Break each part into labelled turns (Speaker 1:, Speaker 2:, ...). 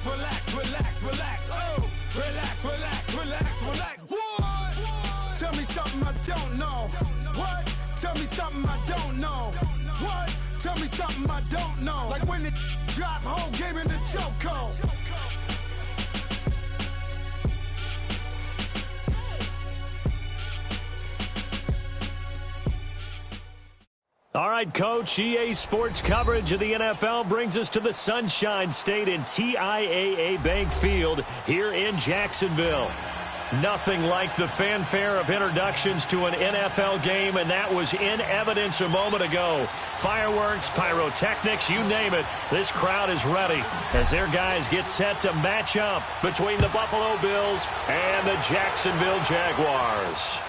Speaker 1: relax, relax, relax. Oh, relax, relax, relax, relax. What? Tell me something I don't know. What? Tell me something I don't know. What? Tell me something I don't know. Like when it drop, whole game in the chokehold.
Speaker 2: All right, Coach, EA Sports coverage of the NFL brings us to the Sunshine State in TIAA Bank Field here in Jacksonville. Nothing like the fanfare of introductions to an NFL game, and that was in evidence a moment ago. Fireworks, pyrotechnics, you name it, this crowd is ready as their guys get set to match up between the Buffalo Bills and the Jacksonville Jaguars.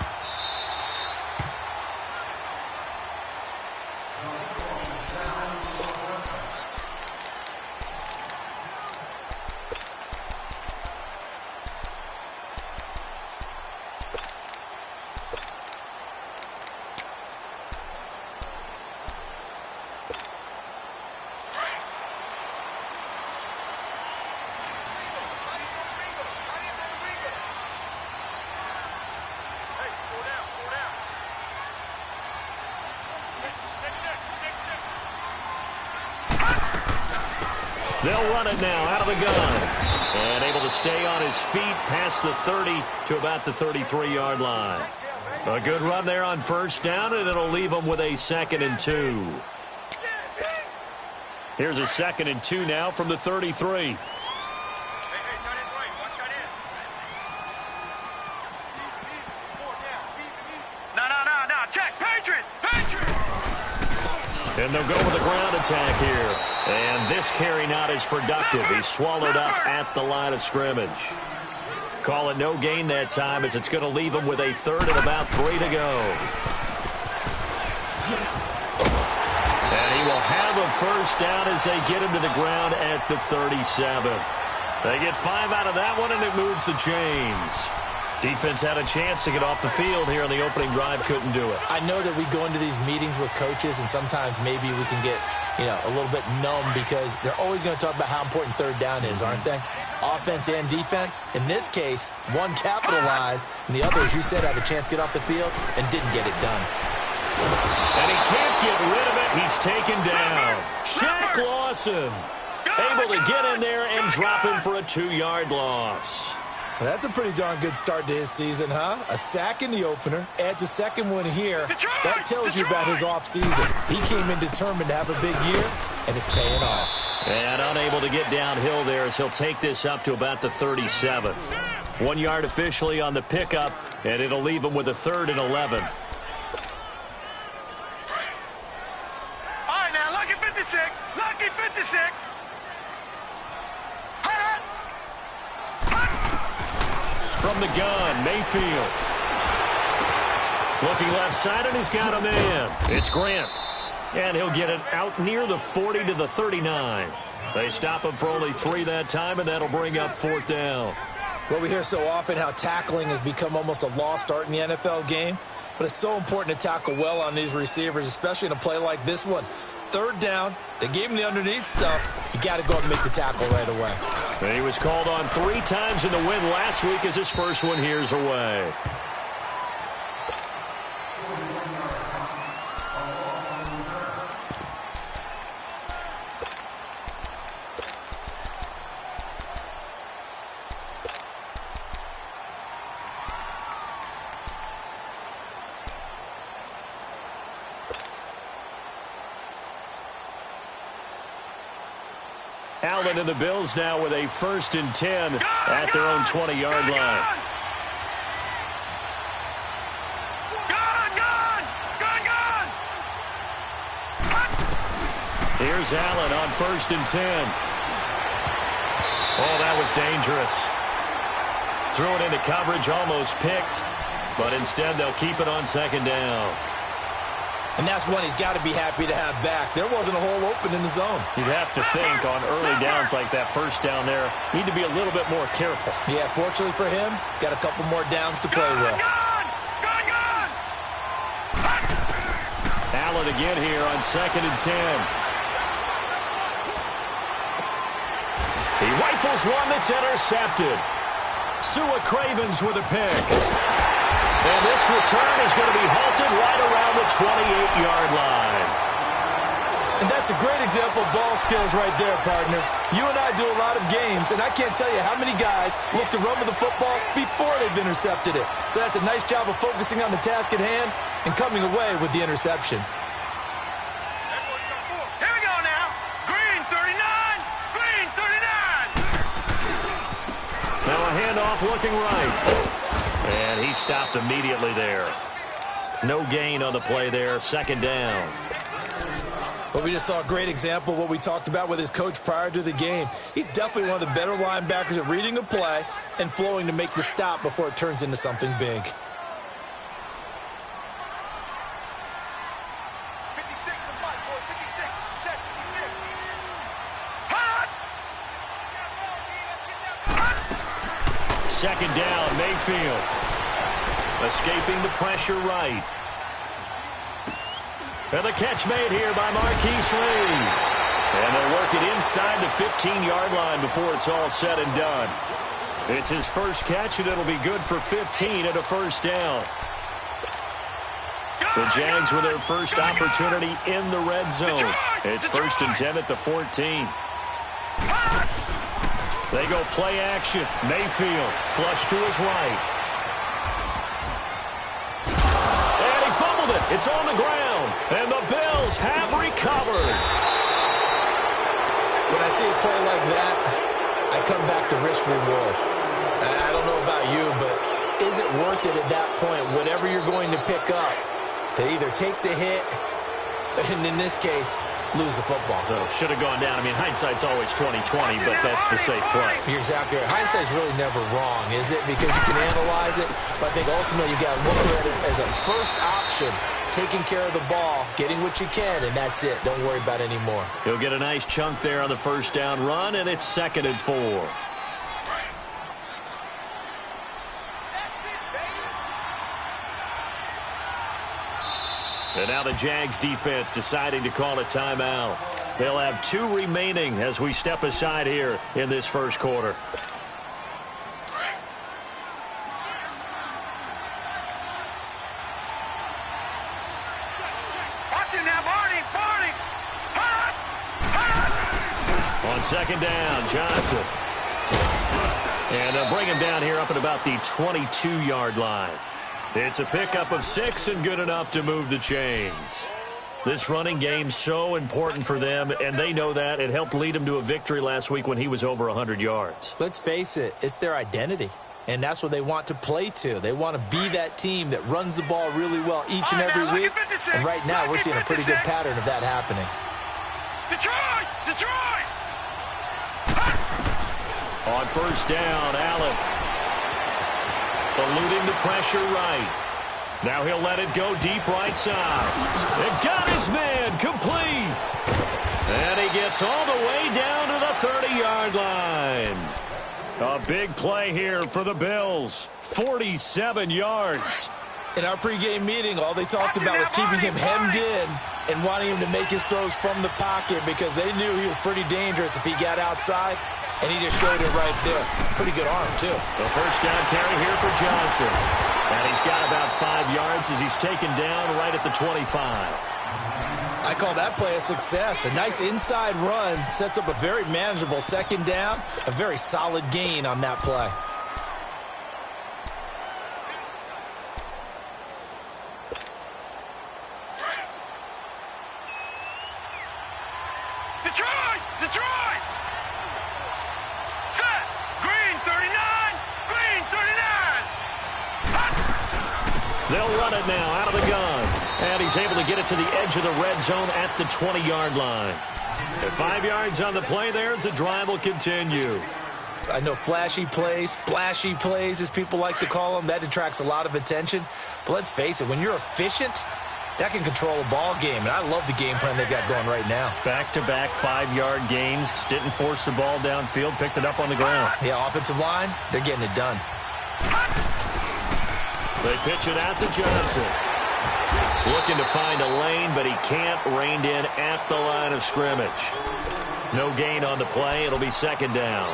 Speaker 2: They'll run it now out of the gun. And able to stay on his feet past the 30 to about the 33-yard line. A good run there on first down, and it'll leave them with a 2nd and 2. Here's a 2nd and 2 now from the 33. And they'll go with a ground attack here. And this carry not as productive. He's swallowed up at the line of scrimmage. Call it no gain that time as it's going to leave him with a 3rd and about 3 to go. And he will have a first down as they get him to the ground at the 37. They get 5 out of that one, and it moves the chains. Defense had a chance to get off the field here in the opening drive, couldn't do it.
Speaker 3: I know that we go into these meetings with coaches, and sometimes maybe we can get, a little bit numb because they're always going to talk about how important 3rd down is, aren't they? Offense and defense. In this case, one capitalized, and the other, as you said, had a chance to get off the field and didn't get it done.
Speaker 2: And he can't get rid of it. He's taken down. Shaq Lawson able to get in there and drop him for a 2-yard loss.
Speaker 3: Well, that's a pretty darn good start to his season, huh? A sack in the opener, adds a 2nd one here. That tells you about his offseason. He came in determined to have a big year, and it's paying off.
Speaker 2: And unable to get downhill there as he'll take this up to about the 37. 1 yard officially on the pickup, and it'll leave him with a 3rd and 11.
Speaker 4: All right, now, lucky 56. Lucky 56.
Speaker 2: From the gun, Mayfield. Looking left side, and he's got a man. It's Grant. And he'll get it out near the 40 to the 39. They stop him for only 3 that time, and that'll bring up 4th down.
Speaker 3: Well, we hear so often how tackling has become almost a lost art in the NFL game. But it's so important to tackle well on these receivers, especially in a play like this one. 3rd down, they gave him the underneath stuff. You got to go up and make the tackle right away.
Speaker 2: And he was called on 3 times in the win last week as his first one here's away. Allen and the Bills now with a 1st and 10 at their own 20-yard line. Here's Allen on 1st and 10. Oh, that was dangerous. Threw it into coverage, almost picked, but instead they'll keep it on 2nd down.
Speaker 3: And that's one he's got to be happy to have back. There wasn't a hole open in the zone.
Speaker 2: You'd have to think on early downs like that first down there, need to be a little bit more careful.
Speaker 3: Yeah, fortunately for him, got a couple more downs to play with.
Speaker 2: Allen again here on 2nd and 10. He rifles one that's intercepted. Sua Cravens with a pick. And this return is going to be halted right around the 28-yard line.
Speaker 3: And that's a great example of ball skills right there, partner. You and I do a lot of games, and I can't tell you how many guys look to run with the football before they've intercepted it. So that's a nice job of focusing on the task at hand and coming away with the interception.
Speaker 4: Here we go now. Green 39. Green 39.
Speaker 2: Now a handoff looking right. And he stopped immediately there. No gain on the play there. Second down.
Speaker 3: But we just saw a great example of what we talked about with his coach prior to the game. He's definitely one of the better linebackers at reading a play and flowing to make the stop before it turns into something big.
Speaker 4: 56 to Mike, boy. 56. Check 56. Hot!
Speaker 2: Second down, Mayfield. Escaping the pressure right. And the catch made here by Marquise Lee. And they'll work it inside the 15-yard line before it's all said and done. It's his first catch, and it'll be good for 15 and a first down. The Jags with their first opportunity in the red zone. It's first and 10 at the 14. They go play action. Mayfield flush to his right. And he fumbled it. It's on the ground. And the Bills have recovered.
Speaker 3: When I see a play like that, I come back to risk reward. I don't know about you, but is it worth it at that point, whatever you're going to pick up, to either take the hit, and in this case, lose the football?
Speaker 2: So should have gone down. I mean, hindsight's always 20/20, but that's the safe play.
Speaker 3: You're exactly right. Hindsight's really never wrong, is it? Because you can analyze it, but I think ultimately you got to look at it as a first option. Taking care of the ball, getting what you can, and that's it. Don't worry about it anymore.
Speaker 2: He'll get a nice chunk there on the first down run, and it's 2nd and 4. And now the Jags defense deciding to call a timeout. They'll have 2 remaining as we step aside here in this first quarter. On second down, Johnson. And they'll bring him down here up at about the 22-yard line. It's a pickup of 6 and good enough to move the chains. This running game's so important for them, and they know that. It helped lead them to a victory last week when he was over 100 yards.
Speaker 3: Let's face it, it's their identity, and that's what they want to play to. They want to be that team that runs the ball really well each and every week, and right now we're seeing a pretty good pattern of that happening.
Speaker 4: Detroit! Detroit!
Speaker 2: On first down, Allen. Eluding the pressure right. Now he'll let it go deep right side. And got his man complete. And he gets all the way down to the 30-yard line. A big play here for the Bills. 47 yards.
Speaker 3: In our pregame meeting, all they talked about was keeping him hemmed in and wanting him to make his throws from the pocket because they knew he was pretty dangerous if he got outside, and he just showed it right there. Pretty good arm, too.
Speaker 2: The first down carry here for Johnson. And he's got about 5 yards as he's taken down right at the 25.
Speaker 3: I call that play a success. A nice inside run sets up a very manageable second down, a very solid gain on that play.
Speaker 4: Detroit! Detroit! Set! Green 39! Green 39! Hot!
Speaker 2: They'll run it now out of the gun. And he's able to get it to the edge of the red zone at the 20-yard line. At 5 yards on the play there, as the drive will continue.
Speaker 3: I know flashy plays, splashy plays, as people like to call them, that attracts a lot of attention. But let's face it, when you're efficient, that can control a ball game, and I love the game plan they've got going right now.
Speaker 2: Back-to-back 5-yard gains. Didn't force the ball downfield. Picked it up on the ground.
Speaker 3: Yeah, offensive line, they're getting it done.
Speaker 2: They pitch it out to Johnson. Looking to find a lane, but he can't. Reined in at the line of scrimmage. No gain on the play. It'll be second down.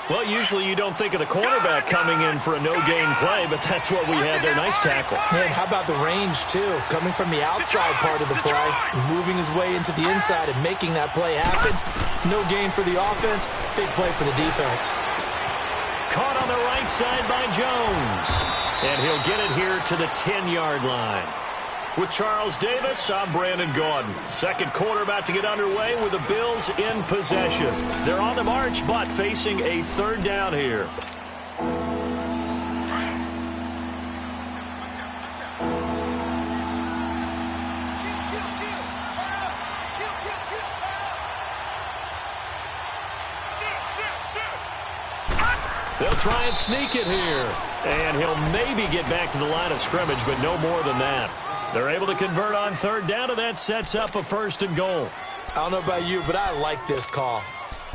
Speaker 2: Well, usually you don't think of the cornerback coming in for a no-gain play, but that's what we had there. Nice tackle.
Speaker 3: Man, how about the range, too? Coming from the outside part of the play, moving his way into the inside and making that play happen. No gain for the offense, big play for the defense.
Speaker 2: Caught on the right side by Jones. And he'll get it here to the 10-yard line. With Charles Davis, I'm Brandon Gaudin. Second quarter about to get underway with the Bills in possession. They're on the march, but facing a third down here. They'll try and sneak it here. And he'll maybe get back to the line of scrimmage, but no more than that. They're able to convert on third down, and that sets up a 1st and goal.
Speaker 3: I don't know about you, but I like this call.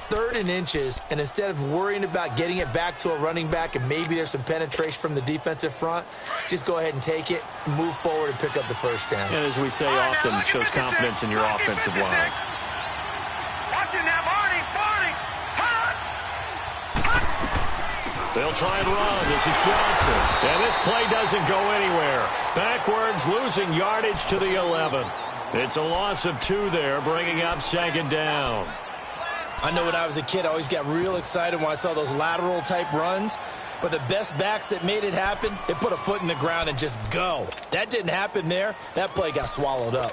Speaker 3: 3rd and inches, and instead of worrying about getting it back to a running back and maybe there's some penetration from the defensive front, just go ahead and take it, move forward, and pick up the 1st down.
Speaker 2: And as we say often, it shows confidence in your offensive line.
Speaker 4: Watching that, Barney.
Speaker 2: They'll try and run. This is Johnson. And this play doesn't go anywhere. Backwards, losing yardage to the 11. It's a loss of 2 there, bringing up 2nd down.
Speaker 3: I know when I was a kid, I always got real excited when I saw those lateral-type runs. But the best backs that made it happen, they put a foot in the ground and just go. That didn't happen there. That play got swallowed up.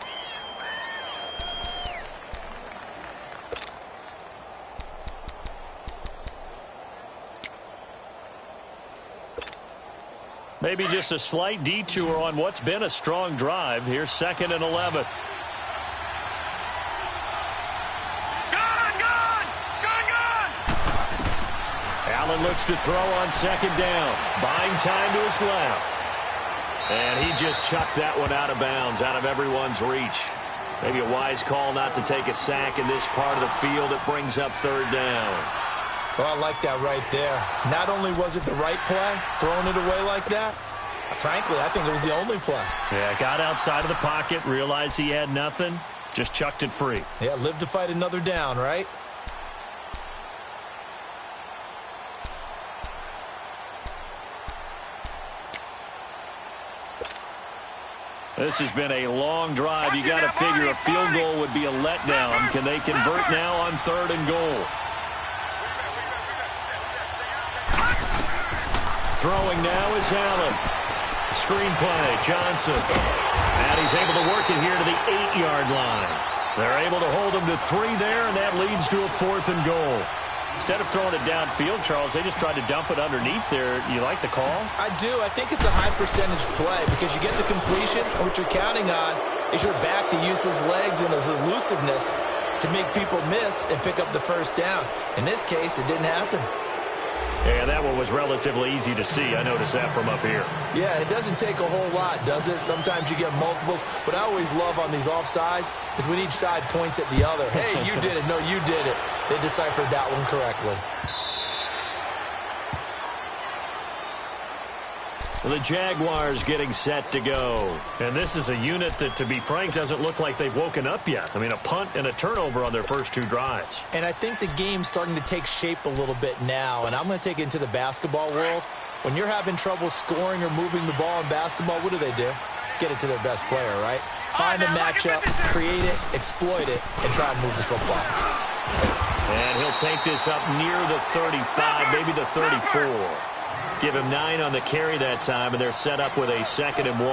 Speaker 2: Maybe just a slight detour on what's been a strong drive. Here's 2nd and 11. Allen looks to throw on 2nd down. Buying time to his left. And he just chucked that one out of bounds, out of everyone's reach. Maybe a wise call not to take a sack in this part of the field. It brings up 3rd down.
Speaker 3: Oh, I like that right there. Not only was it the right play, throwing it away like that, frankly, I think it was the only play.
Speaker 2: Yeah, got outside of the pocket, realized he had nothing, just chucked it free.
Speaker 3: Yeah, live to fight another down, right?
Speaker 2: This has been a long drive. You got to figure a field goal would be a letdown. Can they convert now on 3rd and goal? Throwing now is Allen. Screen play, Johnson. And he's able to work it here to the 8-yard line. They're able to hold him to 3 there, and that leads to a 4th and goal. Instead of throwing it downfield, Charles, they just tried to dump it underneath there. You like the call?
Speaker 3: I do. I think it's a high-percentage play because you get the completion, and what you're counting on is your back to use his legs and his elusiveness to make people miss and pick up the 1st down. In this case, it didn't happen.
Speaker 2: Yeah, that one was relatively easy to see. I noticed that from up here.
Speaker 3: Yeah, it doesn't take a whole lot, does it? Sometimes you get multiples. What I always love on these offsides is when each side points at the other. Hey, you did it. No, you did it. They deciphered that one correctly.
Speaker 2: The Jaguars getting set to go. And this is a unit that, to be frank, doesn't look like they've woken up yet. I mean, a punt and a turnover on their first 2 drives.
Speaker 3: And I think the game's starting to take shape a little bit now. And I'm going to take it into the basketball world. When you're having trouble scoring or moving the ball in basketball, what do? Get it to their best player, right? Find a matchup, create it, exploit it, and try and move the football.
Speaker 2: And he'll take this up near the 35, maybe the 34. Give him 9 on the carry that time, and they're set up with a 2nd and 1.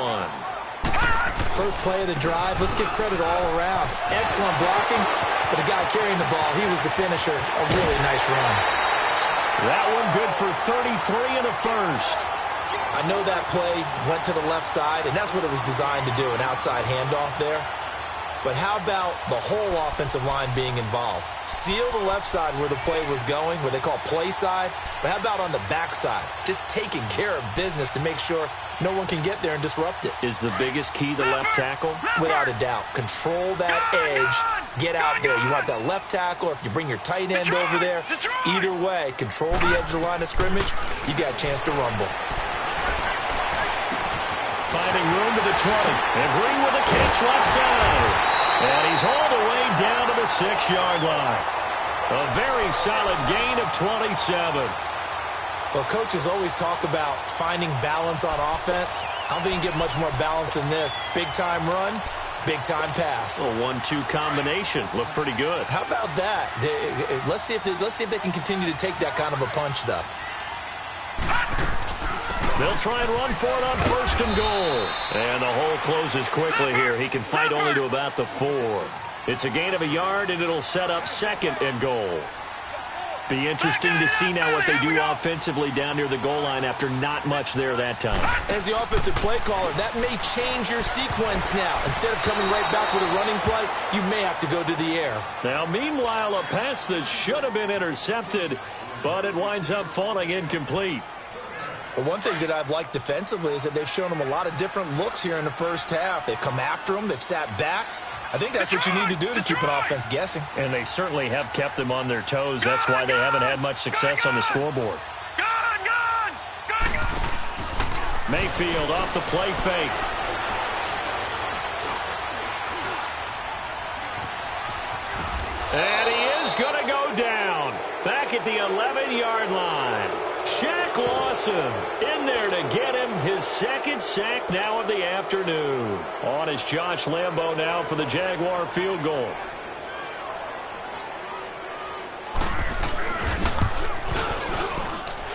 Speaker 3: First play of the drive, let's give credit all around. Excellent blocking, but the guy carrying the ball, he was the finisher. A really nice run.
Speaker 2: That one good for 33 in the first.
Speaker 3: I know that play went to the left side, and that's what it was designed to do, an outside handoff there. But how about the whole offensive line being involved? Seal the left side where the play was going, what they call play side. But how about on the back side? Just taking care of business to make sure no one can get there and disrupt it.
Speaker 2: Is the biggest key the left tackle?
Speaker 3: Without a doubt. Control that edge. Get out there. You want that left tackle, or if you bring your tight end over there, either way, control the edge of the line of scrimmage, you got a chance to rumble.
Speaker 2: Finding room to the 20. And Green with a catch left side. And he's hauled away gain down to the 6-yard line. A very solid gain of 27.
Speaker 3: Well, coaches always talk about finding balance on offense. I don't think you can get much more balance than this. Big-time run, big-time pass.
Speaker 2: A 1-2 combination. Looked pretty good.
Speaker 3: How about that? Let's see if they can continue to take that kind of a punch, though.
Speaker 2: They'll try and run for it on 1st and goal. And the hole closes quickly here. He can fight only to about the 4. It's a gain of a yard, and it'll set up 2nd and goal. Be interesting to see now what they do offensively down near the goal line after not much there that time.
Speaker 3: As the offensive play caller, that may change your sequence now. Instead of coming right back with a running play, you may have to go to the air.
Speaker 2: Now, meanwhile, a pass that should have been intercepted, but it winds up falling incomplete.
Speaker 3: Well, one thing that I've liked defensively is that they've shown them a lot of different looks here in the first half. They've come after them. They've sat back. I think that's what you need to do to keep an offense guessing.
Speaker 2: And they certainly have kept them on their toes. That's why they haven't had much success on the scoreboard. Mayfield off the play fake. And he is going to go down. Back at the 11-yard line. Shaq Lawson in there to get him his 2nd sack now of the afternoon. On is Josh Lambo now for the Jaguar field goal.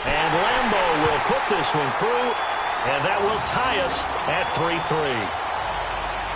Speaker 2: And Lambo will put this one through, and that will tie us at 3-3.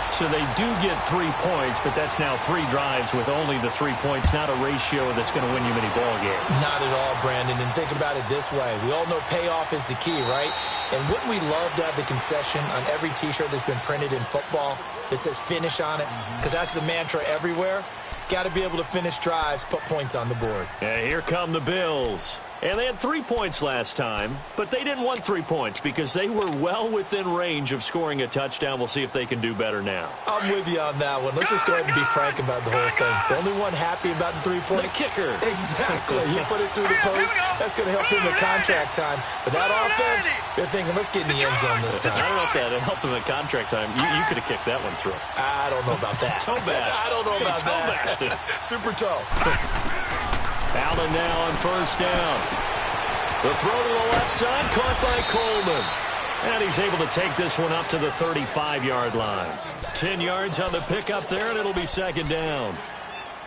Speaker 2: So they do get 3 points, but that's now 3 drives with only the 3 points, not a ratio that's going to win you many ball games.
Speaker 3: Not at all, Brandon. And think about it this way. We all know payoff is the key, right? And wouldn't we love to have the concession on every T-shirt that's been printed in football that says finish on it? Because that's the mantra everywhere. Got to be able to finish drives, put points on the board.
Speaker 2: And here come the Bills. And they had 3 points last time, but they didn't want 3 points because they were well within range of scoring a touchdown. We'll see if they can do better now.
Speaker 3: I'm with you on that one. Let's just go ahead and be frank about the whole thing. The only one happy about the 3-point?
Speaker 2: The kicker.
Speaker 3: Exactly. He put it through the post. That's going to help him in contract time. But that offense, they're thinking, let's get in the end zone this time.
Speaker 2: I don't know if that helped him in contract time. You could have kicked that one through.
Speaker 3: I don't know about that.
Speaker 2: Toe bash.
Speaker 3: I don't know about that. Super toe.
Speaker 2: Allen now on 1st down. The throw to the left side, caught by Coleman. And he's able to take this one up to the 35-yard line. 10 yards on the pickup there, and it'll be 2nd down.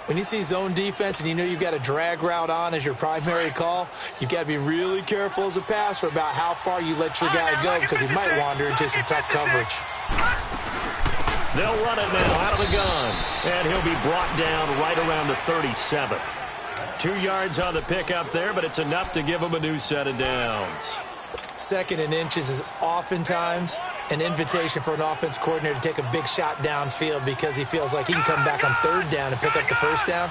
Speaker 3: When you see zone defense and you know you've got a drag route on as your primary call, you've got to be really careful as a passer about how far you let your guy go because he might wander into some tough coverage.
Speaker 2: They'll run it now out of the gun. And he'll be brought down right around the 37. 2 yards on the pickup there, but it's enough to give him a new set of downs.
Speaker 3: 2nd and inches is oftentimes an invitation for an offense coordinator to take a big shot downfield because he feels like he can come back on 3rd down and pick up the 1st down.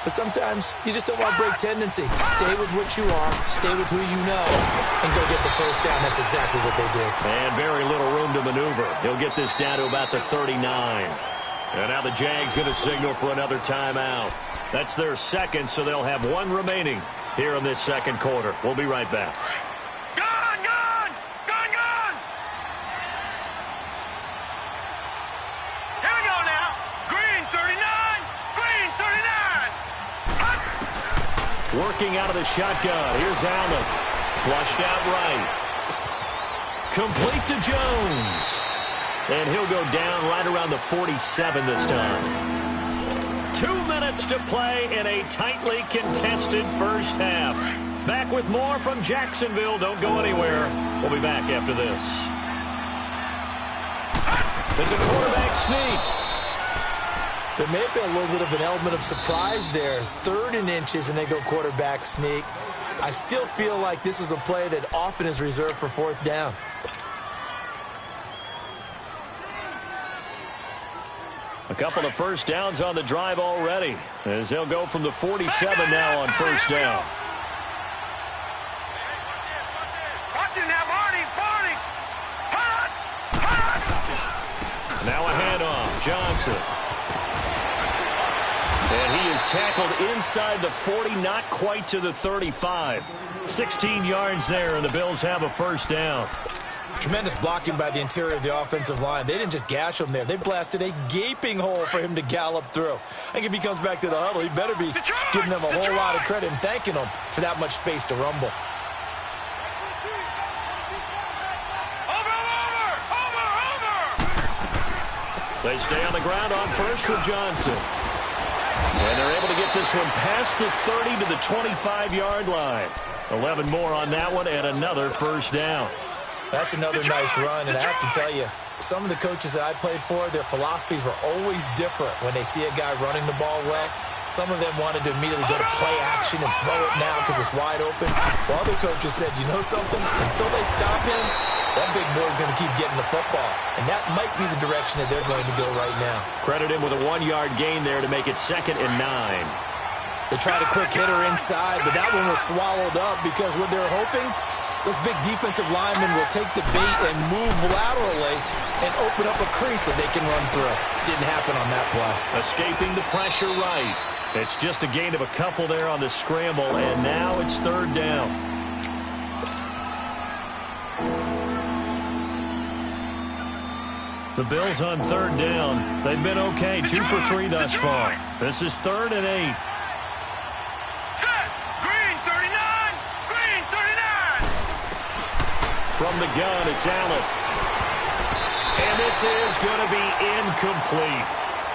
Speaker 3: But sometimes you just don't want to break tendency. Stay with what you are, stay with who you know, and go get the 1st down. That's exactly what they did.
Speaker 2: And very little room to maneuver. He'll get this down to about the 39. And now the Jags going to signal for another timeout. That's their 2nd, so they'll have 1 remaining here in this 2nd quarter. We'll be right back.
Speaker 4: Gone! Here we go now. Green 39.
Speaker 2: Working out of the shotgun. Here's Allen. Flushed out right. Complete to Jones. And he'll go down right around the 47 this time. 2 minutes to play in a tightly contested first half. Back with more from Jacksonville. Don't go anywhere. We'll be back after this. It's a quarterback sneak.
Speaker 3: There may have been a little bit of an element of surprise there. 3rd and inches, and they go quarterback sneak. I still feel like this is a play that often is reserved for 4th down.
Speaker 2: A couple of 1st downs on the drive already, as they'll go from the 47 now on 1st down.
Speaker 4: Watch it now, Barney.
Speaker 2: Now a handoff, Johnson. And he is tackled inside the 40, not quite to the 35. 16 yards there, and the Bills have a 1st down.
Speaker 3: Tremendous blocking by the interior of the offensive line. They didn't just gash him there. They blasted a gaping hole for him to gallop through. I think if he comes back to the huddle, he better be giving them a whole lot of credit and thanking them for that much space to rumble.
Speaker 2: They stay on the ground on first with Johnson. And they're able to get this one past the 30 to the 25-yard line. 11 more on that one and another first down.
Speaker 3: That's another nice run, and I have to tell you, some of the coaches that I played for, their philosophies were always different when they see a guy running the ball well. Some of them wanted to immediately go to play action and throw it now because it's wide open. While other coaches said, you know something? Until they stop him, that big boy's going to keep getting the football. And that might be the direction that they're going to go right now.
Speaker 2: Credit him with a 1-yard gain there to make it 2nd and 9.
Speaker 3: They tried a quick hitter inside, but that one was swallowed up because what they're hoping, those big defensive linemen will take the bait and move laterally and open up a crease that they can run through. Didn't happen on that play.
Speaker 2: Escaping the pressure right. It's just a gain of a couple there on the scramble, and now it's 3rd down. The Bills on 3rd down. They've been okay, 2 for 3 thus far. This is 3rd and 8. From the gun, it's Allen. And this is going to be incomplete.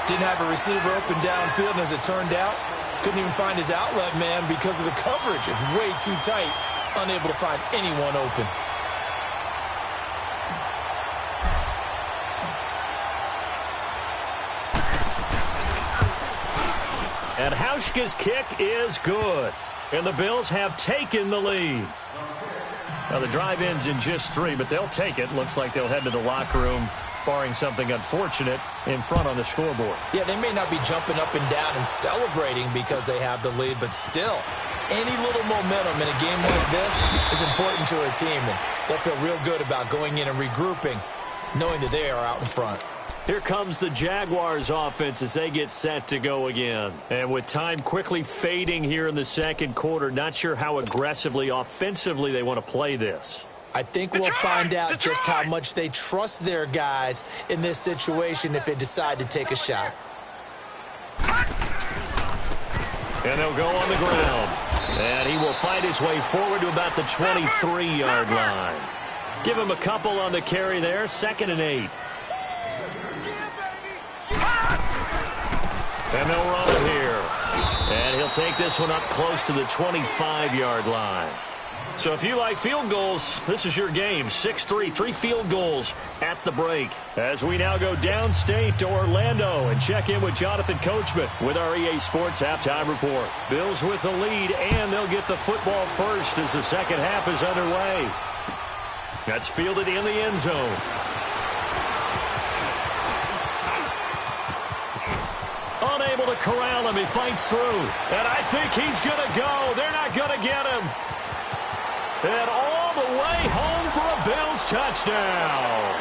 Speaker 3: Didn't have a receiver open downfield, and as it turned out, couldn't even find his outlet man because of the coverage. It's way too tight, unable to find anyone open.
Speaker 2: And Hauschka's kick is good. And the Bills have taken the lead. Now, the drive ends in just 3, but they'll take it. Looks like they'll head to the locker room, barring something unfortunate, in front on the scoreboard.
Speaker 3: Yeah, they may not be jumping up and down and celebrating because they have the lead, but still, any little momentum in a game like this is important to a team, and they'll feel real good about going in and regrouping, knowing that they are out in front.
Speaker 2: Here comes the Jaguars offense as they get set to go again. And with time quickly fading here in the 2nd quarter, not sure how aggressively, offensively they want to play this.
Speaker 3: I think we'll find out just how much they trust their guys in this situation if they decide to take a shot.
Speaker 2: And they'll go on the ground. And he will fight his way forward to about the 23-yard line. Give him a couple on the carry there, 2nd and 8. And they'll run it here. And he'll take this one up close to the 25-yard line. So if you like field goals, this is your game. 6-3, 3 field goals at the break. As we now go downstate to Orlando and check in with Jonathan Coachman with our EA Sports Halftime Report. Bills with the lead, and they'll get the football first as the 2nd half is underway. That's fielded in the end zone. Unable to corral him. He fights through. And I think he's going to go. They're not going to get him. And all the way home for a Bills touchdown.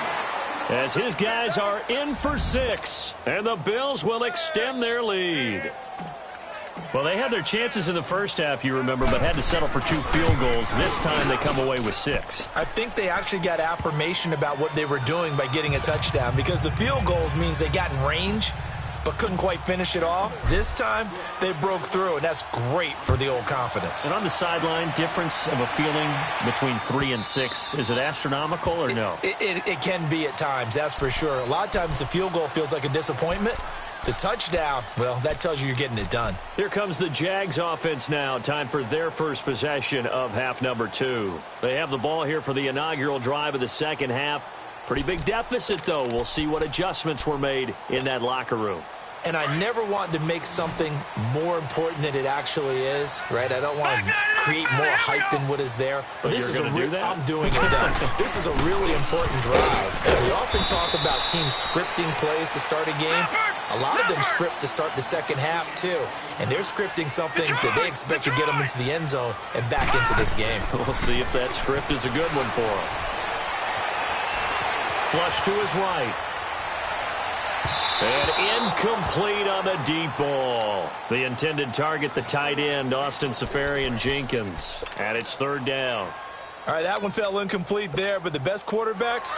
Speaker 2: As his guys are in for 6. And the Bills will extend their lead. Well, they had their chances in the first half, you remember, but had to settle for 2 field goals. This time they come away with 6.
Speaker 3: I think they actually got affirmation about what they were doing by getting a touchdown, because the field goals means they got in range but couldn't quite finish it off. This time, they broke through, and that's great for the old confidence.
Speaker 2: And on the sideline, difference of a feeling between 3 and 6, is it astronomical or no?
Speaker 3: It can be at times, that's for sure. A lot of times the field goal feels like a disappointment. The touchdown, well, that tells you you're getting it done.
Speaker 2: Here comes the Jags offense now. Time for their first possession of half number 2. They have the ball here for the inaugural drive of the 2nd half. Pretty big deficit, though. We'll see what adjustments were made in that locker room.
Speaker 3: And I never want to make something more important than it actually is, right? I don't want to create more hype than what is there. But this is I'm doing it then. This is a really important drive. And we often talk about teams scripting plays to start a game. A lot of them script to start the 2nd half, too. And they're scripting something that they expect to get them into the end zone and back into this game.
Speaker 2: We'll see if that script is a good one for them. Flush to his right. And incomplete on the deep ball. The intended target, the tight end, Austin Seferian-Jenkins. And it's 3rd down.
Speaker 3: All right, that one fell incomplete there, but the best quarterbacks,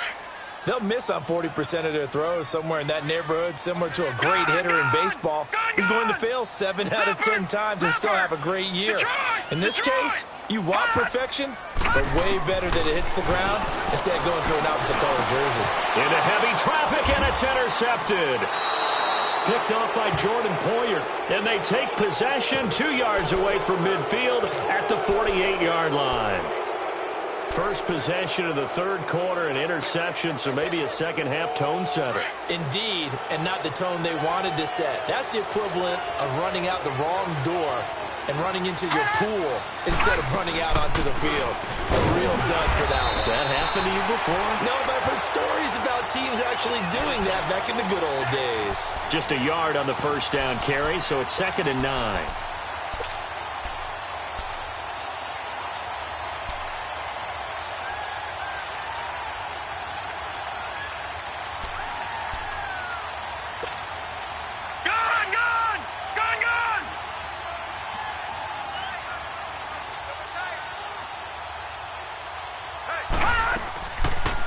Speaker 3: they'll miss on 40% of their throws, somewhere in that neighborhood, similar to a great hitter in baseball who's going to fail 7 out of 10 times and still have a great year. In this case, you want perfection, but way better that it hits the ground instead of going to an opposite color jersey.
Speaker 2: Into heavy traffic, and it's intercepted. Picked off by Jordan Poyer, and they take possession 2 yards away from midfield at the 48-yard line. First possession of the third quarter, an interception, so maybe a second-half tone setter.
Speaker 3: Indeed, and not the tone they wanted to set. That's the equivalent of running out the wrong door and running into your pool instead of running out onto the field. A real dud for that one.
Speaker 2: Has that happened to you before?
Speaker 3: No, but I've heard stories about teams actually doing that back in the good old days.
Speaker 2: Just a yard on the first down carry, so it's 2nd and 9.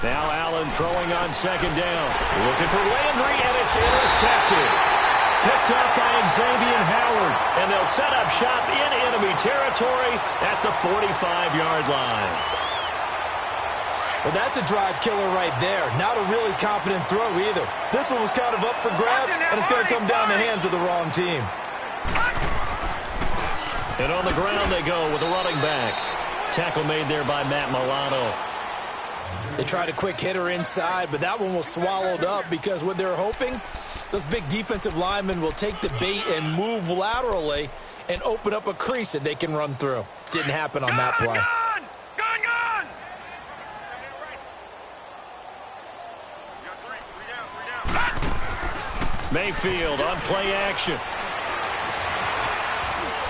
Speaker 2: Now Allen throwing on 2nd down. Looking for Landry, and it's intercepted. Picked up by Xavier Howard, and they'll set up shop in enemy territory at the 45-yard line.
Speaker 3: Well, that's a drive killer right there. Not a really confident throw either. This one was kind of up for grabs, and it's going to come down the hands of the wrong team.
Speaker 2: And on the ground they go with a running back. Tackle made there by Matt Milano.
Speaker 3: They tried a quick hitter inside, but that one was swallowed up because what they're hoping, those big defensive linemen will take the bait and move laterally and open up a crease that they can run through. Didn't happen on that play.
Speaker 4: Gone!
Speaker 2: Mayfield on play action.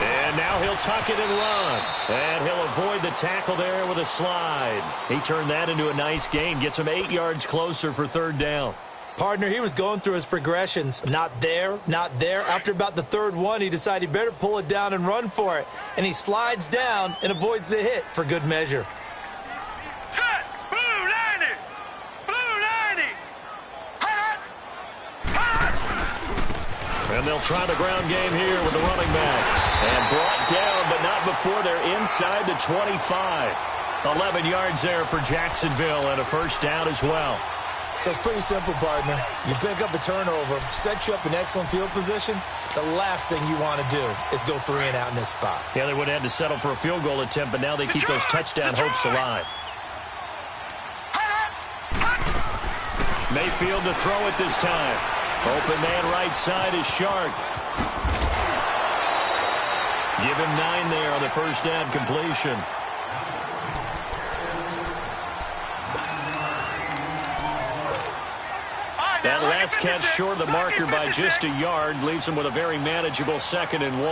Speaker 2: And now he'll tuck it and run. And he'll avoid the tackle there with a slide. He turned that into a nice gain. Gets him 8 yards closer for 3rd down.
Speaker 3: Partner, he was going through his progressions. Not there, not there. After about the 3rd one, he decided he better pull it down and run for it. And he slides down and avoids the hit for good measure.
Speaker 4: Set! Blue 90! Blue 90!
Speaker 2: And they'll try the ground game here with the running back. And brought down, but not before they're inside the 25. 11 yards there for Jacksonville and a 1st down as well.
Speaker 3: So it's pretty simple, partner. You pick up a turnover, set you up in excellent field position. The last thing you want to do is go 3 and out in this spot.
Speaker 2: Yeah, they would have had to settle for a field goal attempt, but now they keep those touchdown hopes alive. Mayfield to throw it this time. Open man right side is Shark. Give him 9 there on the 1st down completion. That last catch short of the marker by just a yard leaves him with a very manageable 2nd and 1.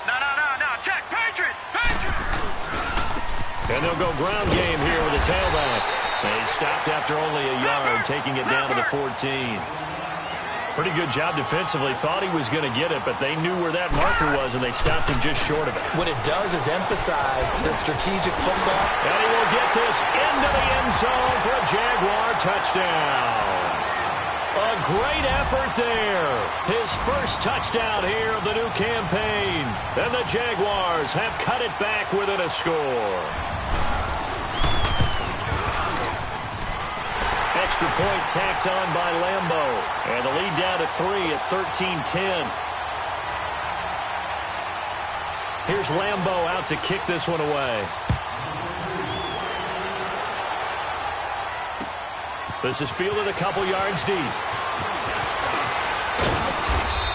Speaker 4: No. Check. Patriot!
Speaker 2: And they'll go ground game here with a tailback. They stopped after only a yard, taking it down to the 14. Pretty good job defensively. Thought he was going to get it, but they knew where that marker was, and they stopped him just short of it.
Speaker 3: What it does is emphasize the strategic football.
Speaker 2: And he will get this into the end zone for a Jaguar touchdown. A great effort there. His first touchdown here of the new campaign. And the Jaguars have cut it back within a score. Extra point tacked on by Lambo. And the lead down to 3 at 13-10. Here's Lambo out to kick this one away. This is fielded a couple yards deep.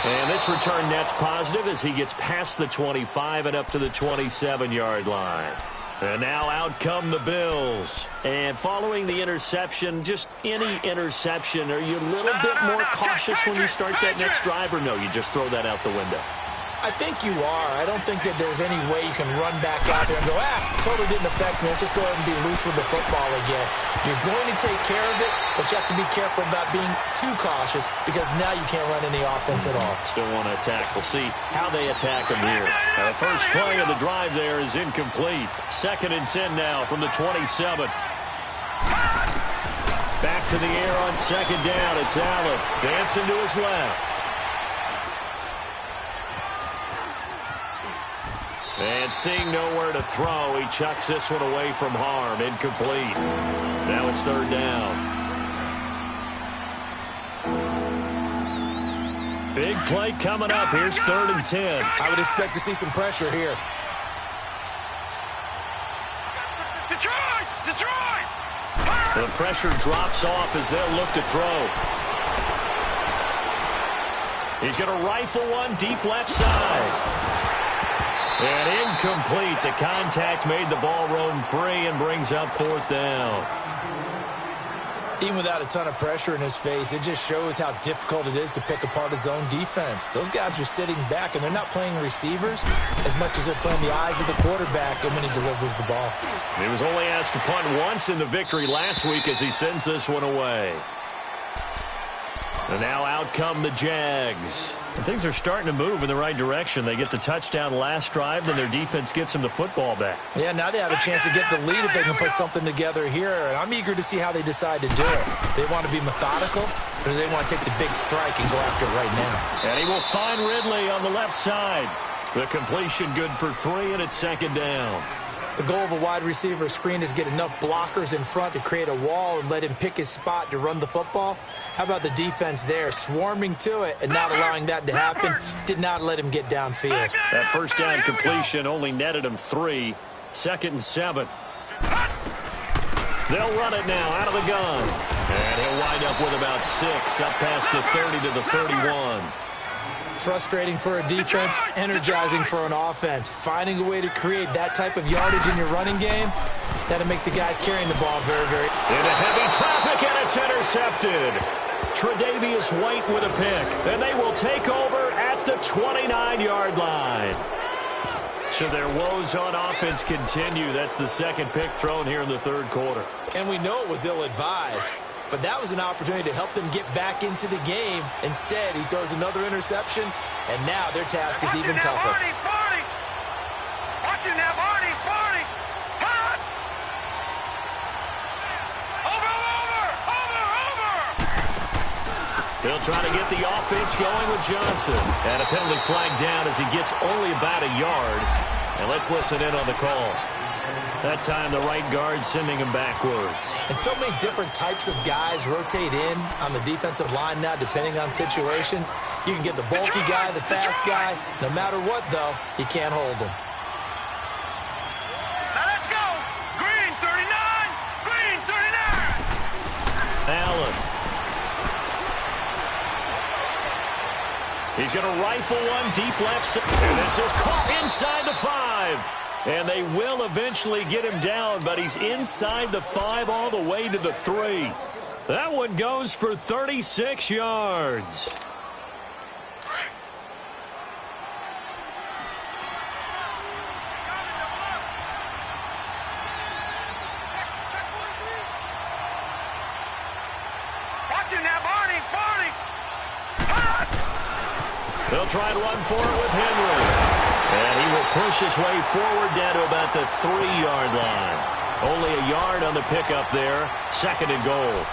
Speaker 2: And this return net's positive as he gets past the 25 and up to the 27-yard line. And now out come the Bills. And following the interception, just any interception, are you a little bit more cautious when you start that next drive, or no, you just throw that out the window?
Speaker 3: I think you are. I don't think that there's any way you can run back out there and go, totally didn't affect me. Let's just go ahead and be loose with the football again. You're going to take care of it, but you have to be careful about being too cautious because now you can't run any offense at all.
Speaker 2: Still want to attack. We'll see how they attack them here. The first play of the drive there is incomplete. 2nd and 10 now from the 27. Back to the air on 2nd down. It's Allen dancing to his left. And seeing nowhere to throw, he chucks this one away from harm. Incomplete. Now it's 3rd down. Big play coming up. Here's 3rd and 10.
Speaker 3: I would expect to see some pressure here.
Speaker 4: Detroit!
Speaker 2: The pressure drops off as they'll look to throw. He's going to rifle one deep left side. And incomplete. The contact made the ball roam free and brings up 4th down.
Speaker 3: Even without a ton of pressure in his face, it just shows how difficult it is to pick apart his own defense. Those guys are sitting back, and they're not playing receivers as much as they're playing the eyes of the quarterback and when he delivers the ball.
Speaker 2: He was only asked to punt once in the victory last week as he sends this one away. And now out come the Jags. And things are starting to move in the right direction. They get the touchdown last drive, then their defense gets them the football back.
Speaker 3: Yeah, now they have a chance to get the lead if they can put something together here. And I'm eager to see how they decide to do it. They want to be methodical, or do they want to take the big strike and go after it right now?
Speaker 2: And he will find Ridley on the left side. The completion good for 3, and it's 2nd down.
Speaker 3: The goal of a wide receiver screen is get enough blockers in front to create a wall and let him pick his spot to run the football. How about the defense there, swarming to it and not allowing that to happen? Did not let him get downfield.
Speaker 2: That 1st down completion only netted him 3. 2nd and 7. They'll run it now out of the gun. And he'll wind up with about 6, up past the 30 to the 31.
Speaker 3: Frustrating for a defense, energizing for an offense. Finding a way to create that type of yardage in your running game, that'll make the guys carrying the ball very, very...
Speaker 2: Into heavy traffic, and it's intercepted. Tre'Davious White with a pick, and they will take over at the 29-yard line. So their woes on offense continue. That's the 2nd pick thrown here in the 3rd quarter.
Speaker 3: And we know it was ill-advised. But that was an opportunity to help them get back into the game. Instead, he throws another interception, and now their task is even tougher.
Speaker 4: Watch it now, Barney! Hot! Over!
Speaker 2: They'll try to get the offense going with Johnson. And a penalty flag down as he gets only about a yard. And let's listen in on the call. That time, the right guard sending him backwards.
Speaker 3: And so many different types of guys rotate in on the defensive line now, depending on situations. You can get the bulky guy, the fast guy. No matter what, though, you can't hold him.
Speaker 4: Now let's go! Green 39!
Speaker 2: Allen. He's going to rifle one deep left side. And this is caught inside the 5. And they will eventually get him down, but he's inside the 5 all the way to the 3. That one goes for 36 yards.
Speaker 4: Watch it now, Barney!
Speaker 2: They'll try and run for it with Henry. And he will push his way forward down to about the 3-yard line. Only a yard on the pickup there. 2nd and goal.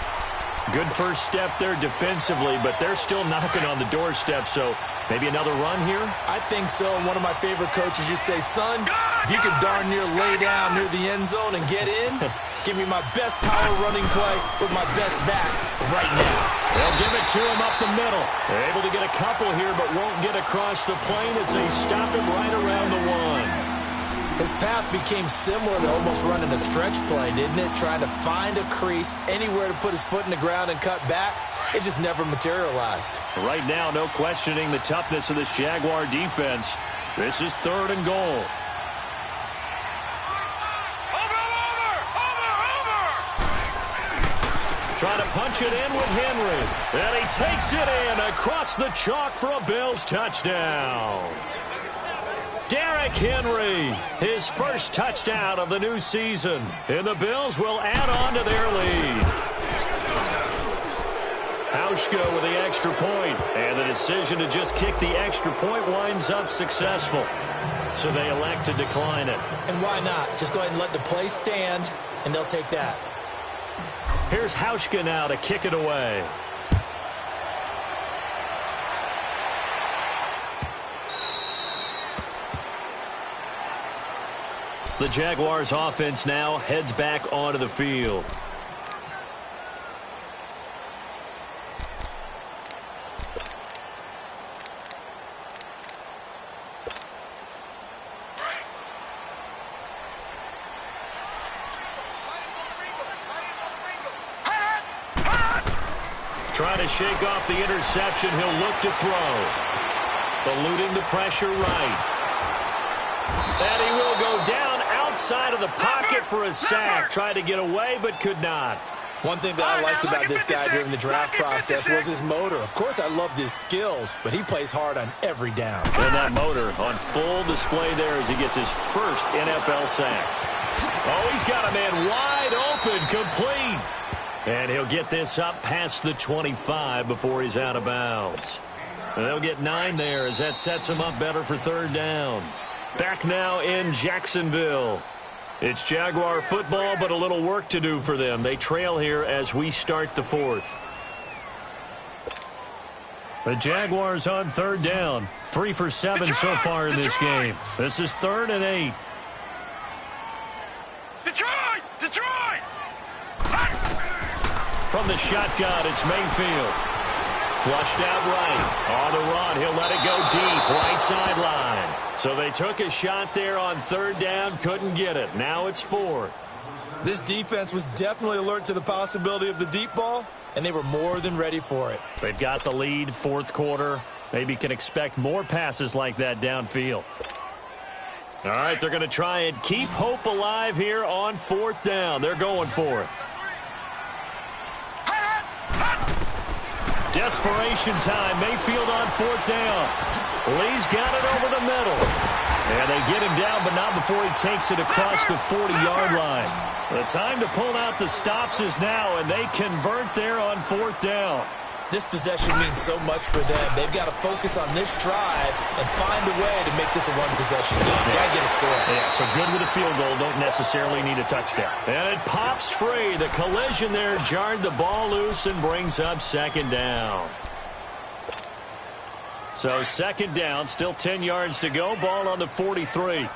Speaker 2: Good first step there defensively, but they're still knocking on the doorstep, so maybe another run here?
Speaker 3: I think so. And one of my favorite coaches used to say, son, if you could darn near lay down near the end zone and get in, give me my best power running play with my best back right now.
Speaker 2: They'll give it to him up the middle. They're able to get a couple here, but won't get across the plane as they stop him right around the 1.
Speaker 3: His path became similar to almost running a stretch play, didn't it? Trying to find a crease, anywhere to put his foot in the ground and cut back. It just never materialized.
Speaker 2: Right now, no questioning the toughness of this Jaguar defense. This is 3rd and goal. Trying to punch it in with Henry. And he takes it in across the chalk for a Bills touchdown. Derrick Henry, his first touchdown of the new season. And the Bills will add on to their lead. Hauschka with the extra point. And the decision to just kick the extra point winds up successful. So they elect to decline it.
Speaker 3: And why not? Just go ahead and let the play stand, and they'll take that.
Speaker 2: Here's Hauschka now to kick it away. The Jaguars offense now heads back onto the field. Trying to shake off the interception. He'll look to throw. Eluding the pressure right. And he will go down outside of the pocket for a sack. Tried to get away, but could not.
Speaker 3: One thing that I liked about this guy during the draft process was his motor. Of course, I loved his skills, but he plays hard on every down.
Speaker 2: And that motor on full display there as he gets his first NFL sack. Oh, he's got a man wide open, complete. And he'll get this up past the 25 before he's out of bounds. And they'll get 9 there as that sets him up better for third down. Back now in Jacksonville. It's Jaguar football, but a little work to do for them. They trail here as we start the fourth. The Jaguars on third down. 3 for 7 so far in this game. This is 3rd and 8.
Speaker 4: Detroit! Detroit!
Speaker 2: From the shotgun, it's Mayfield. Flushed out right. On the run, he'll let it go deep. Right sideline. So they took a shot there on third down, couldn't get it. Now it's 4th.
Speaker 3: This defense was definitely alert to the possibility of the deep ball, and they were more than ready for it.
Speaker 2: They've got the lead, 4th quarter. Maybe can expect more passes like that downfield. All right, they're going to try and keep hope alive here on 4th down. They're going for it. Desperation time. Mayfield on 4th down. Lee's got it over the middle. And they get him down, but not before he takes it across the 40-yard line. The time to pull out the stops is now, and they convert there on 4th down.
Speaker 3: This possession means so much for them. They've got to focus on this drive and find a way to make this a one-possession game. Got to get a score.
Speaker 2: Yeah, so good with a field goal. Don't necessarily need a touchdown. And it pops free. The collision there jarred the ball loose and brings up 2nd down. So 2nd down, still 10 yards to go. Ball on the 43.
Speaker 4: All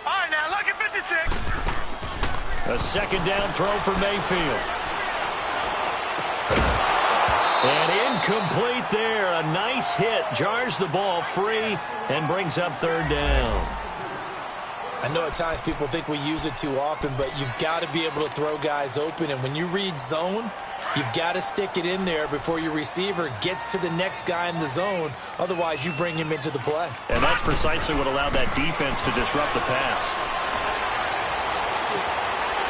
Speaker 4: right, now, look at 56.
Speaker 2: A 2nd down throw for Mayfield. And incomplete there. A nice hit. Jars the ball free and brings up 3rd down.
Speaker 3: I know at times people think we use it too often, but you've got to be able to throw guys open. And when you read zone, you've got to stick it in there before your receiver gets to the next guy in the zone. Otherwise, you bring him into the play.
Speaker 2: And that's precisely what allowed that defense to disrupt the pass.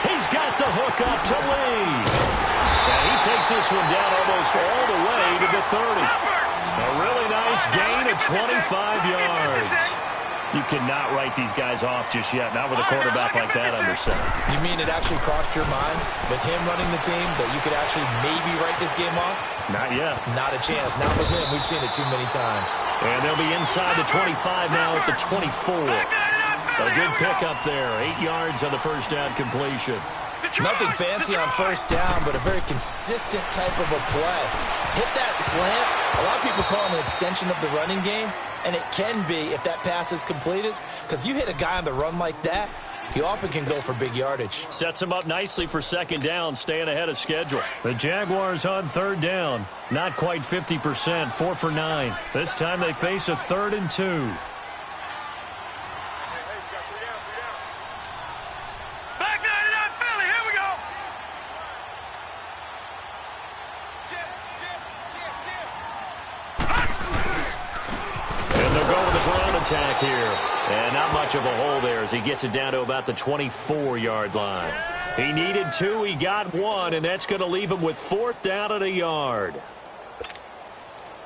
Speaker 2: He's got the hook up to Lee. And he takes this one down almost all the way to the 30. A really nice gain of 25 yards. You cannot write these guys off just yet, not with a quarterback like that under center.
Speaker 3: You mean it actually crossed your mind with him running the team that you could actually maybe write this game off?
Speaker 2: Not yet.
Speaker 3: Not a chance. Not with him. We've seen it too many times.
Speaker 2: And they'll be inside the 25 now at the 24. A good pickup there. 8 yards on the first down completion.
Speaker 3: Nothing fancy on first down, but a very consistent type of a play. Hit that slant. A lot of people call it an extension of the running game, and it can be if that pass is completed, because you hit a guy on the run like that, he often can go for big yardage.
Speaker 2: Sets him up nicely for 2nd down, staying ahead of schedule. The Jaguars on 3rd down. Not quite 50%, 4 for 9. This time they face a 3rd and 2. Attack here, and not much of a hole there as he gets it down to about the 24-yard line. He needed 2, he got 1, and that's going to leave him with 4th down at a yard.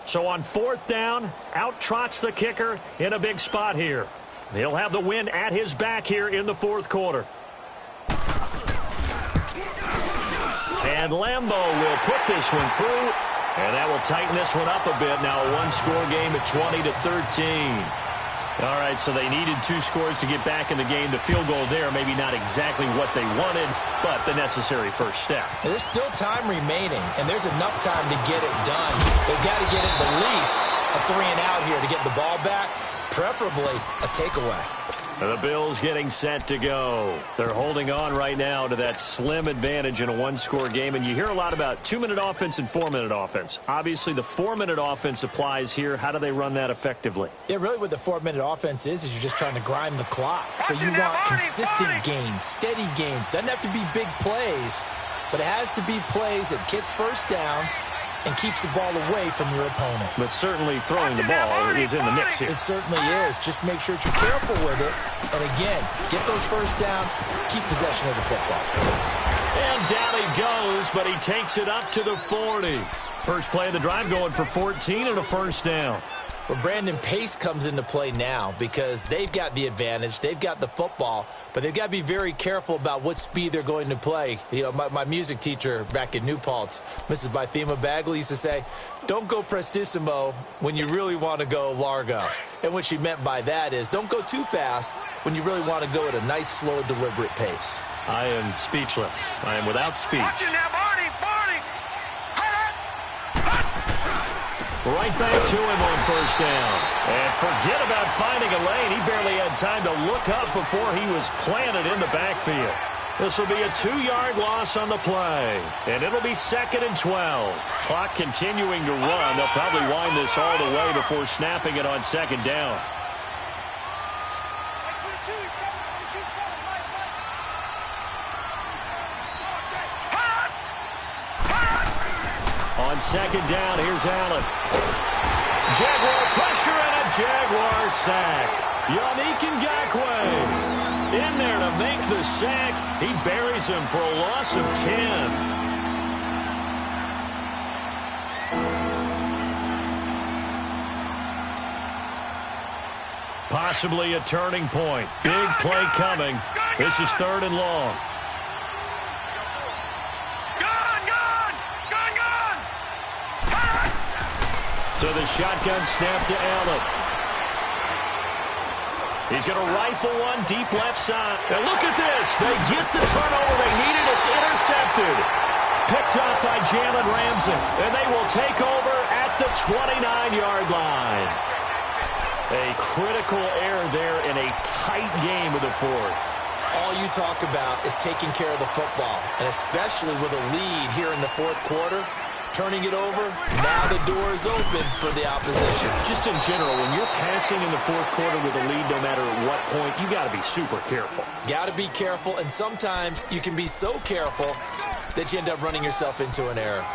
Speaker 2: So on 4th down, out trots the kicker in a big spot here. He'll have the wind at his back here in the 4th quarter. And Lambeau will put this one through, and that will tighten this one up a bit. Now a one-score game at 20-13. All right, so they needed 2 scores to get back in the game. The field goal there, maybe not exactly what they wanted, but the necessary first step.
Speaker 3: There's still time remaining, and there's enough time to get it done. They've got to get at the least a 3-and-out here to get the ball back, preferably a takeaway.
Speaker 2: The Bills getting set to go. They're holding on right now to that slim advantage in a one-score game. And you hear a lot about 2-minute offense and 4-minute offense. Obviously, the 4-minute offense applies here. How do they run that effectively?
Speaker 3: Yeah, really what the 4-minute offense is you're just trying to grind the clock. So you want consistent gains, steady gains. Doesn't have to be big plays, but it has to be plays that gets first downs and keeps the ball away from your opponent.
Speaker 2: But certainly throwing the ball is in the mix here.
Speaker 3: It certainly is. Just make sure that you're careful with it. And again, get those first downs, keep possession of the football.
Speaker 2: And down he goes, but he takes it up to the 40. First play of the drive going for 14 and a first down.
Speaker 3: Well, Brandon, pace comes into play now because they've got the advantage. They've got the football, but they've got to be very careful about what speed they're going to play. You know, my music teacher back in New Paltz, Mrs. Bythema Bagley, used to say, don't go prestissimo when you really want to go largo. And what she meant by that is don't go too fast when you really want to go at a nice, slow, deliberate pace.
Speaker 2: I am speechless. I am without speech.
Speaker 4: Watch it now, Barney.
Speaker 2: Right back to him on first down. And forget about finding a lane. He barely had time to look up before he was planted in the backfield. This will be a 2-yard loss on the play. And it'll be 2nd and 12. Clock continuing to run. They'll probably wind this all the way before snapping it on 2nd down. On 2nd down, here's Allen. Jaguar pressure and a Jaguar sack. Yannick Ngakoue in there to make the sack. He buries him for a loss of 10. Possibly a turning point. Big play coming. This is 3rd and long. To the shotgun snap to Allen. He's going to rifle one deep left side. And look at this. They get the turnover they needed. It's intercepted. Picked up by Jalen Ramsey. And they will take over at the 29-yard line. A critical error there in a tight game of the 4th.
Speaker 3: All you talk about is taking care of the football, and especially with a lead here in the 4th quarter. Turning it over, now the door is open for the opposition.
Speaker 2: Just in general, when you're passing in the 4th quarter with a lead, no matter at what point, you got to be super careful.
Speaker 3: Got to be careful, and sometimes you can be so careful that you end up running yourself into an error.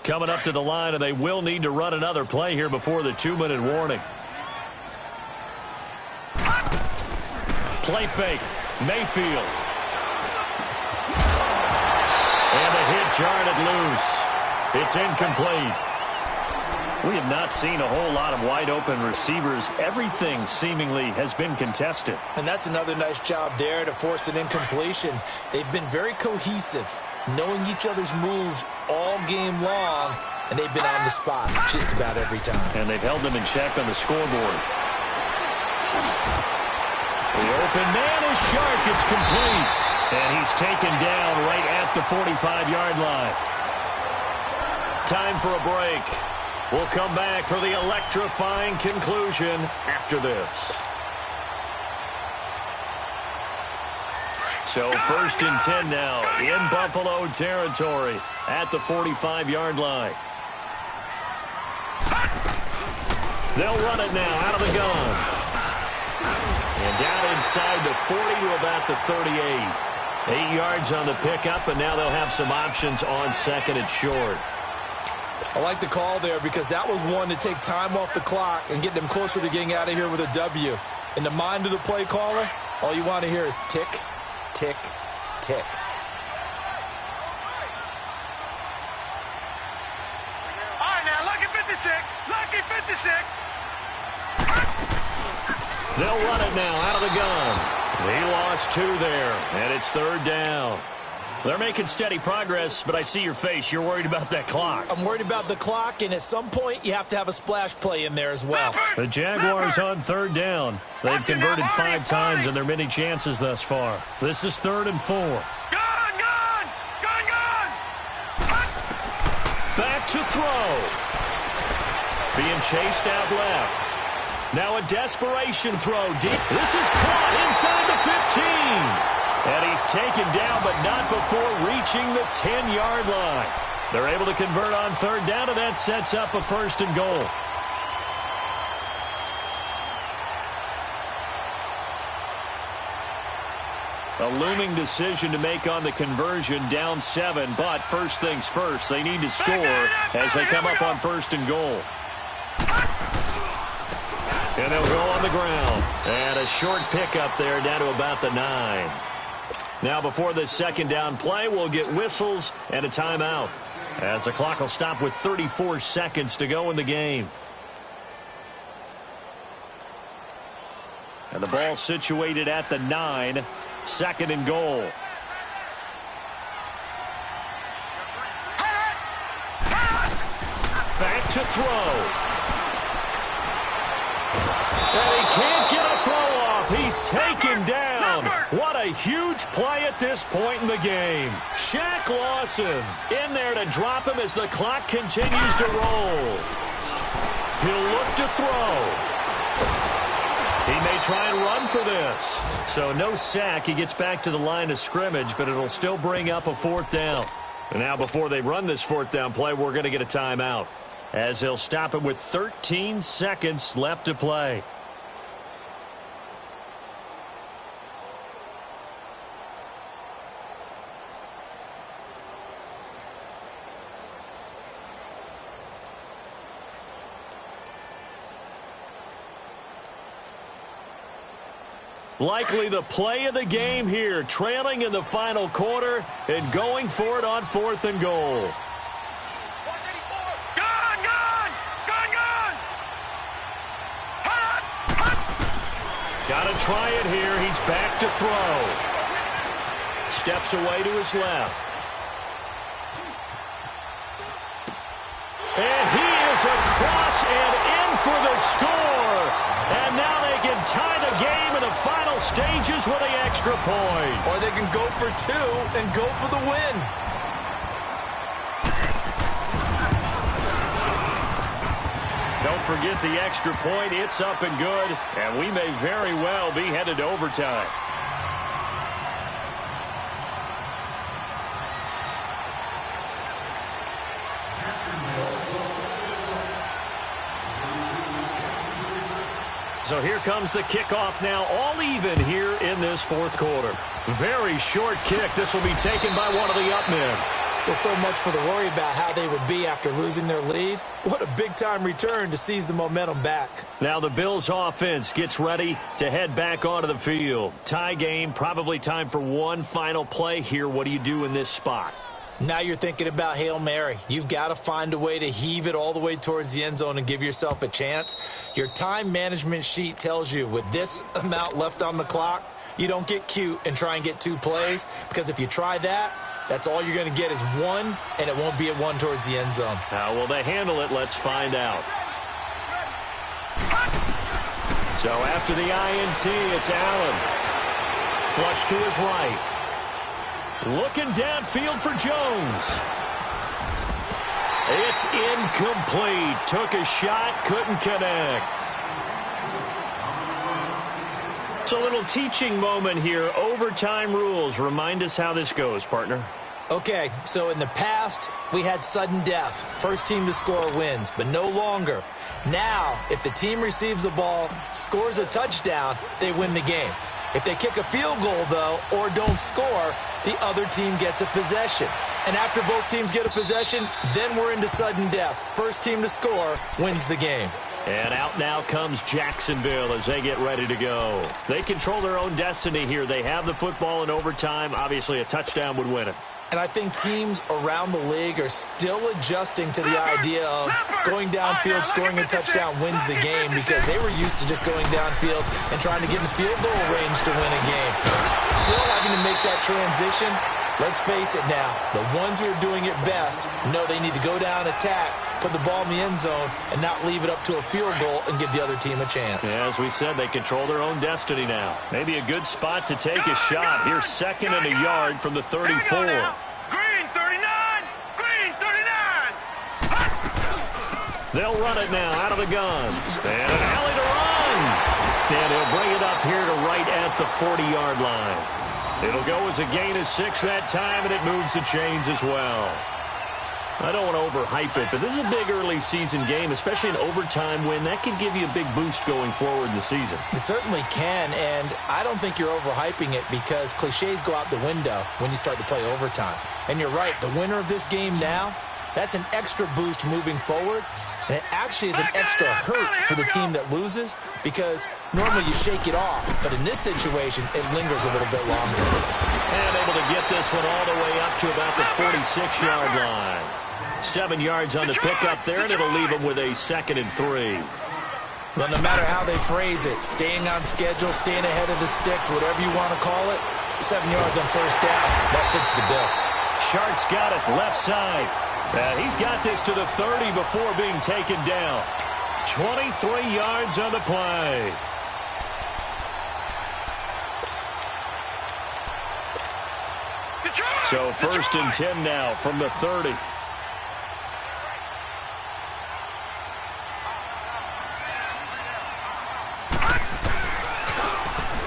Speaker 2: Coming up to the line, and they will need to run another play here before the 2-minute warning. Play fake. Mayfield. And a hit jarred it loose. It's incomplete. We have not seen a whole lot of wide-open receivers. Everything seemingly has been contested.
Speaker 3: And that's another nice job there to force an incompletion. They've been very cohesive, knowing each other's moves all game long, and they've been on the spot just about every time.
Speaker 2: And they've held them in check on the scoreboard. The open man is Shark. It's complete. And he's taken down right at the 45-yard line. Time for a break. We'll come back for the electrifying conclusion after this. So 1st and 10 now in Buffalo territory at the 45-yard line. They'll run it now out of the gun. And down inside the 40 to about the 38. 8 yards on the pickup, and now they'll have some options on second and short.
Speaker 3: I like the call there because that was one to take time off the clock and get them closer to getting out of here with a W. In the mind of the play caller, all you want to hear is tick, tick, tick.
Speaker 4: All right, now, lucky 56. Lucky 56.
Speaker 2: They'll run it now out of the gun. He lost 2 there, and it's third down. They're making steady progress, but I see your face. You're worried about that clock.
Speaker 3: I'm worried about the clock, and at some point, you have to have a splash play in there as well.
Speaker 2: The Jaguars on third down. They've converted 5 times in their many chances thus far. This is 3rd and 4.
Speaker 4: Gun, gun! Gun, gun!
Speaker 2: Back to throw. Being chased out left. Now a desperation throw deep. This is caught inside the 15. And he's taken down, but not before reaching the 10-yard line. They're able to convert on third down, and that sets up a 1st and goal. A looming decision to make on the conversion, down 7, but first things first, they need to score as they come up on 1st and goal. And they'll go on the ground. And a short pickup there down to about the 9. Now before this second down play, we'll get whistles and a timeout, as the clock will stop with 34 seconds to go in the game. And the ball situated at the 9, 2nd and goal. Back to throw. And he can't get a throw off. He's taken down. What a huge play at this point in the game. Shaq Lawson in there to drop him as the clock continues to roll. He'll look to throw. He may try and run for this. So no sack. He gets back to the line of scrimmage, but it'll still bring up a 4th down. And now before they run this 4th down play, we're going to get a timeout, as he'll stop him with 13 seconds left to play. Likely the play of the game here, trailing in the final quarter and going for it on 4th and goal.
Speaker 4: Gun, gun! Gun, gun!
Speaker 2: Got to try it here. He's back to throw. Steps away to his left. And he is across and in for the score. And now they can tie the game in the final stages with the extra point.
Speaker 3: Or they can go for 2 and go for the win.
Speaker 2: Don't forget the extra point. It's up and good, and we may very well be headed to overtime. So here comes the kickoff now, all even here in this 4th quarter. Very short kick. This will be taken by one of the up men.
Speaker 3: Well, so much for the worry about how they would be after losing their lead. What a big-time return to seize the momentum back.
Speaker 2: Now the Bills' offense gets ready to head back onto the field. Tie game, probably time for one final play here. What do you do in this spot?
Speaker 3: Now you're thinking about Hail Mary. You've got to find a way to heave it all the way towards the end zone and give yourself a chance. Your time management sheet tells you with this amount left on the clock, you don't get cute and try and get 2 plays, because if you try that, that's all you're going to get is 1, and it won't be a 1 towards the end zone.
Speaker 2: How will they handle it? Let's find out. So after the INT, it's Allen. Flush to his right. Looking downfield for Jones. It's incomplete. Took a shot, couldn't connect. It's a little teaching moment here. Overtime rules. Remind us how this goes, partner.
Speaker 3: Okay, so in the past, we had sudden death. First team to score wins, but no longer. Now, if the team receives the ball, scores a touchdown, they win the game. If they kick a field goal, though, or don't score, the other team gets a possession. And after both teams get a possession, then we're into sudden death. First team to score wins the game.
Speaker 2: And out now comes Jacksonville as they get ready to go. They control their own destiny here. They have the football in overtime. Obviously, a touchdown would win it.
Speaker 3: And I think teams around the league are still adjusting to the idea of going downfield, scoring a touchdown wins the game, because they were used to just going downfield and trying to get in field goal range to win a game. Still having to make that transition. Let's face it now, the ones who are doing it best know they need to go down, attack, put the ball in the end zone, and not leave it up to a field goal and give the other team a chance.
Speaker 2: Yeah, as we said, they control their own destiny now. Maybe a good spot to take a shot. Here's 2nd and a yard from the 34.
Speaker 4: Green 39! Green 39!
Speaker 2: They'll run it now out of the gun. And an alley to run. And he'll bring it up here to right at the 40-yard line. It'll go as a gain of 6 that time, and it moves the chains as well. I don't want to overhype it, but this is a big early season game, especially an overtime win. That can give you a big boost going forward in the season.
Speaker 3: It certainly can, and I don't think you're overhyping it, because cliches go out the window when you start to play overtime. And you're right, the winner of this game now, that's an extra boost moving forward, and it actually is an extra hurt for the team that loses, because normally you shake it off, but in this situation, it lingers a little bit longer.
Speaker 2: And able to get this one all the way up to about the 46-yard line. 7 yards on the pickup there, and it'll leave them with a 2nd and 3.
Speaker 3: Well, no matter how they phrase it, staying on schedule, staying ahead of the sticks, whatever you want to call it, 7 yards on first down, that fits the bill.
Speaker 2: Shark's got it left side. He's got this to the 30 before being taken down. 23 yards on the play. So 1st and 10 now from the 30.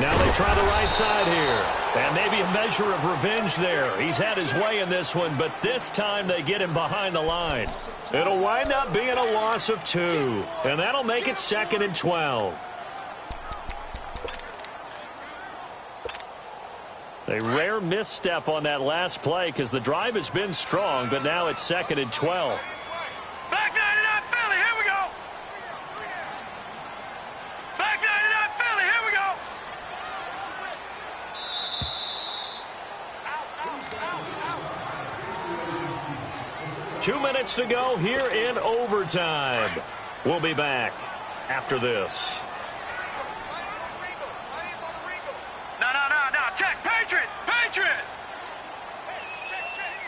Speaker 2: Now they try the right side here. And maybe a measure of revenge there. He's had his way in this one, but this time they get him behind the line. It'll wind up being a loss of 2. And that'll make it 2nd and 12. A rare misstep on that last play because the drive has been strong, but now it's 2nd and 12.
Speaker 4: Back 99 Philly, here we go! Back 99 Philly, here we go!
Speaker 2: 2 minutes to go here in overtime. We'll be back after this.
Speaker 4: No, check, Patriot! Patriot!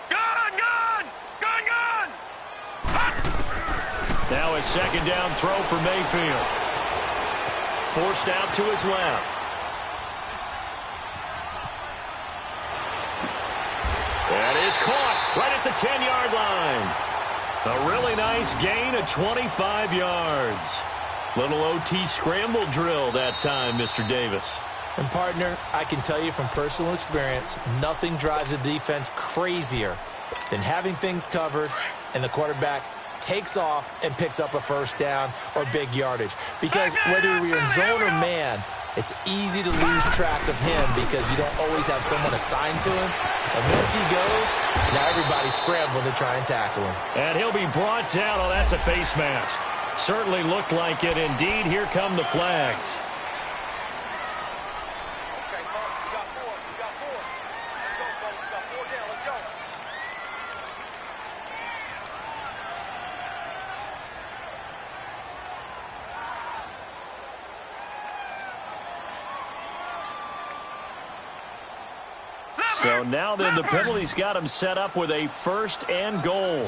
Speaker 4: Gun!
Speaker 2: Now a 2nd down throw for Mayfield. Forced out to his left. That is caught right at the 10-yard line. A really nice gain of 25 yards. Little OT scramble drill that time, Mr. Davis.
Speaker 3: And, partner, I can tell you from personal experience, nothing drives a defense crazier than having things covered and the quarterback takes off and picks up a first down or big yardage. Because whether you're in zone or man, it's easy to lose track of him because you don't always have someone assigned to him. And once he goes, now everybody's scrambling to try and tackle him.
Speaker 2: And he'll be brought down. Oh, that's a face mask. Certainly looked like it. Indeed, here come the flags. So now then the penalty's got him set up with a 1st and goal.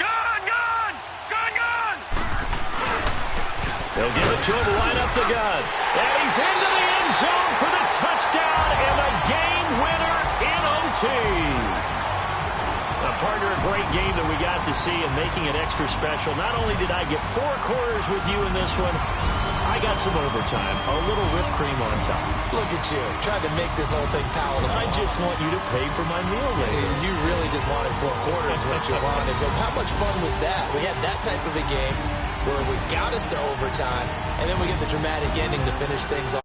Speaker 4: Gun!
Speaker 2: They'll give it to him right up the gut. And he's into the end zone for the touchdown and the game winner in OT. Partner, a great game that we got to see and making it extra special. Not only did I get 4 quarters with you in this one, I I got some overtime, a little whipped cream on top.
Speaker 3: Look at you, trying to make this whole thing palatable.
Speaker 2: I just want you to pay for my meal later.
Speaker 3: You really just wanted 4 quarters what you wanted. But how much fun was that? We had that type of a game where we got us to overtime, and then we get the dramatic ending to finish things off.